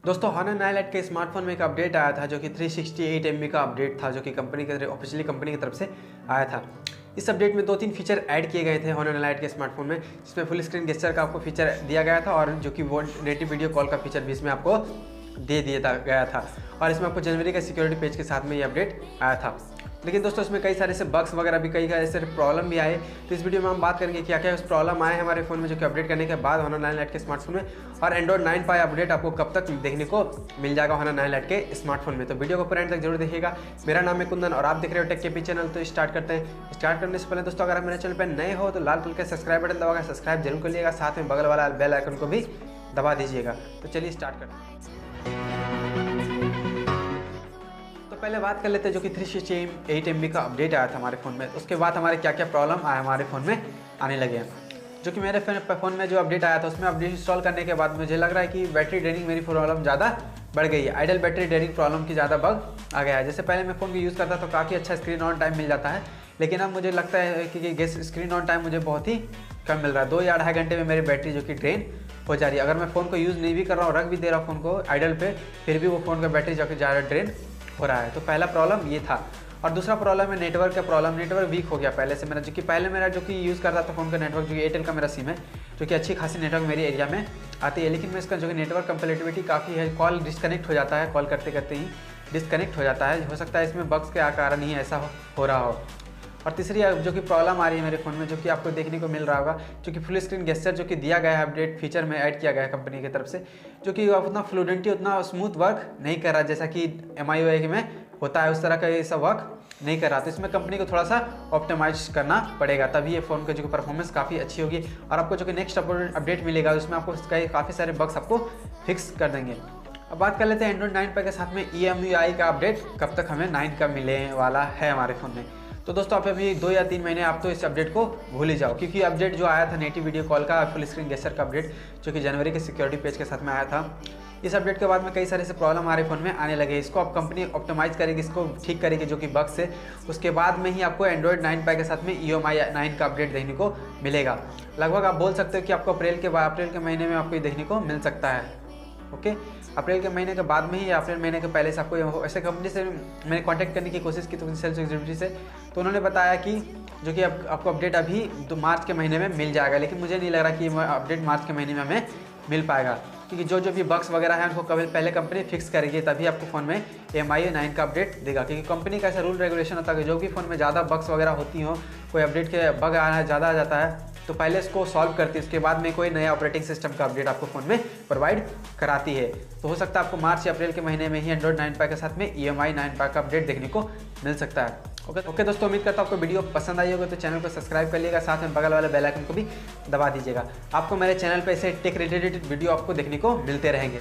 दोस्तों Honor 9 Lite के smartphone में एक अपडेट आया था जो कि 368 MB का अपडेट था, जो कि कंपनी के ऑफिशियली कंपनी की तरफ से आया था। इस अपडेट में 2-3 फीचर ऐड किए गए थे Honor 9 Lite के स्मार्टफोन में, जिसमें फुल स्क्रीन गेस्चर का आपको फीचर दिया गया था और जो कि वो नेटिव वीडियो कॉल का फीचर भी इसमें आपको दे दिया गया था। और इसमें आपको जनवरी का सिक्योरिटी पेज के साथ में ये अपडेट आया था। लेकिन दोस्तों इसमें कई सारे से बग्स वगैरह भी, कई सारे प्रॉब्लम भी आए। तो इस वीडियो में हम बात करेंगे क्या क्या उस प्रॉब्लम आए हमारे फ़ोन में जो कि अपडेट करने के बाद Honor 9 Lite के स्मार्टफोन में, और एंड्रॉइड 9 Pie अपडेट आपको कब तक देखने को मिल जाएगा Honor 9 Lite के स्मार्टफोन में। तो वीडियो को पूरा एंड तक जरूर देखिएगा। मेरा नाम है कुंदन और आप देख रहे हो टेक के पी चैनल। तो स्टार्ट करते हैं। स्टार्ट करने से पहले दोस्तों अगर आप मेरे चैनल पर नए हो तो लाल कलर के सब्सक्राइब बटन दबाकर सब्सक्राइब जरूर कर लीजिएगा, साथ में बगल वाला बेल आइकन को भी दबा दीजिएगा। तो चलिए स्टार्ट करते हैं। तो पहले बात कर लेते हैं जो कि 368 MB का अपडेट आया था हमारे फ़ोन में। उसके बाद हमारे क्या क्या प्रॉब्लम आए हमारे फ़ोन में आने लगे हैं। जो कि मेरे फ़ोन में जो अपडेट आया था उसमें अपडेट इंस्टॉल करने के बाद मुझे लग रहा है कि बैटरी ड्रेनिंग मेरी प्रॉब्लम ज़्यादा बढ़ गई है। आइडल बैटरी ड्रेनिंग प्रॉब्लम की ज़्यादा बग आ गया है। जैसे पहले मैं फ़ोन को यूज़ करता तो काफ़ी अच्छा स्क्रीन ऑन टाइम मिल जाता है, लेकिन अब मुझे लगता है कि स्क्रीन ऑन टाइम मुझे बहुत ही कम मिल रहा है। 2 या 2.5 घंटे में मेरी बैटरी जो कि ड्रेन हो जा रही है। अगर मैं फ़ोन को यूज़ नहीं भी कर रहा हूँ, रख भी दे रहा हूँ फ़ोन को आइडल पे, फिर भी वो फ़ोन का बैटरी जो कि ज़्यादा ड्रेन हो रहा है। तो पहला प्रॉब्लम ये था। और दूसरा प्रॉब्लम है नेटवर्क का प्रॉब्लम। नेटवर्क वीक हो गया पहले से मेरा, जो कि पहले मेरा जो कि यूज़ करता था फ़ोन का नेटवर्क, जो कि एयरटेल का मेरा सिम है, जो कि अच्छी खासी नेटवर्क मेरे एरिया में आती है। लेकिन मैं इसका जो कि नेटवर्क कंपेटिबिलिटी काफ़ी है, कॉल डिस्कनेक्ट हो जाता है, कॉल करते करते ही डिस्कनेक्ट हो जाता है। हो सकता है इसमें बग्स के कारण ही ऐसा हो रहा हो। और तीसरी जो कि प्रॉब्लम आ रही है मेरे फ़ोन में, जो कि आपको देखने को मिल रहा होगा, जो कि फुल स्क्रीन गेस्चर जो कि दिया गया है अपडेट फीचर में ऐड किया गया है कंपनी की तरफ से, जो कि उतना फ्लूडेंटली उतना स्मूथ वर्क नहीं कर रहा जैसा कि MIUI में होता है, उस तरह का ये सब वर्क नहीं कर रहा। तो इसमें कंपनी को थोड़ा सा ऑप्टिमाइज करना पड़ेगा, तभी ये फ़ोन का जो परफॉर्मेंस काफ़ी अच्छी होगी और आपको जो कि नेक्स्ट अपडेट मिलेगा उसमें आपको काफ़ी सारे बग्स आपको फिक्स कर देंगे। अब बात कर लेते हैं एंड्रॉइड 9 Pie के साथ में EMUI का अपडेट कब तक हमें 9 का मिलने वाला है हमारे फ़ोन में। तो दोस्तों आप अभी 2 या 3 महीने आप तो इस अपडेट को भूल ही जाओ, क्योंकि अपडेट जो आया था नेटिव वीडियो कॉल का फुल स्क्रीन गेस्चर का अपडेट, जो कि जनवरी के सिक्योरिटी पेज के साथ में आया था, इस अपडेट के बाद में कई सारे से प्रॉब्लम हमारे फ़ोन में आने लगे। इसको अब कंपनी ऑप्टिमाइज करेगी, इसको ठीक करेगी जो कि बग्स है। उसके बाद में ही आपको एंड्रॉइड 9 Pie के साथ में EMUI 9 का अपडेट देखने को मिलेगा। लगभग आप बोल सकते हो कि आपको अप्रैल के महीने में आपको ये देखने को मिल सकता है। ओके, अप्रैल के महीने के बाद में ही या अप्रैल महीने के पहले से आपको ऐसे कंपनी से मैंने कांटेक्ट करने की कोशिश की तो सेल्स एग्जीक्यूटिव से, तो उन्होंने बताया कि जो कि आपको अपडेट अभी तो मार्च के महीने में मिल जाएगा। लेकिन मुझे नहीं लग रहा कि अपडेट मार्च के महीने में हमें मिल पाएगा, क्योंकि जो भी बग्स वगैरह हैं उनको पहले कंपनी फिक्स करेगी, तभी आपको फ़ोन में MIUI 9 का अपडेट देगा। क्योंकि कंपनी का ऐसा रूल रेगुलेशन होता है कि जो भी फ़ोन में ज़्यादा बग्स वगैरह होती हो, कोई अपडेट के बग आना ज़्यादा आ जाता है, तो पहले इसको सॉल्व करती है, उसके बाद में कोई नया ऑपरेटिंग सिस्टम का अपडेट आपको फ़ोन में प्रोवाइड कराती है। तो हो सकता है आपको मार्च या अप्रैल के महीने में ही एंड्रॉइड 9 Pie के साथ में EMUI 9 का अपडेट देखने को मिल सकता है। ओके दोस्तों, उम्मीद करता हूँ आपको वीडियो पसंद आई होगा, तो चैनल को सब्सक्राइब कर लीजिएगा, साथ में बगल वाले बेल आइकन को भी दबा दीजिएगा। आपको मेरे चैनल पर ऐसे टेक रिलेटेड वीडियो आपको देखने को मिलते रहेंगे।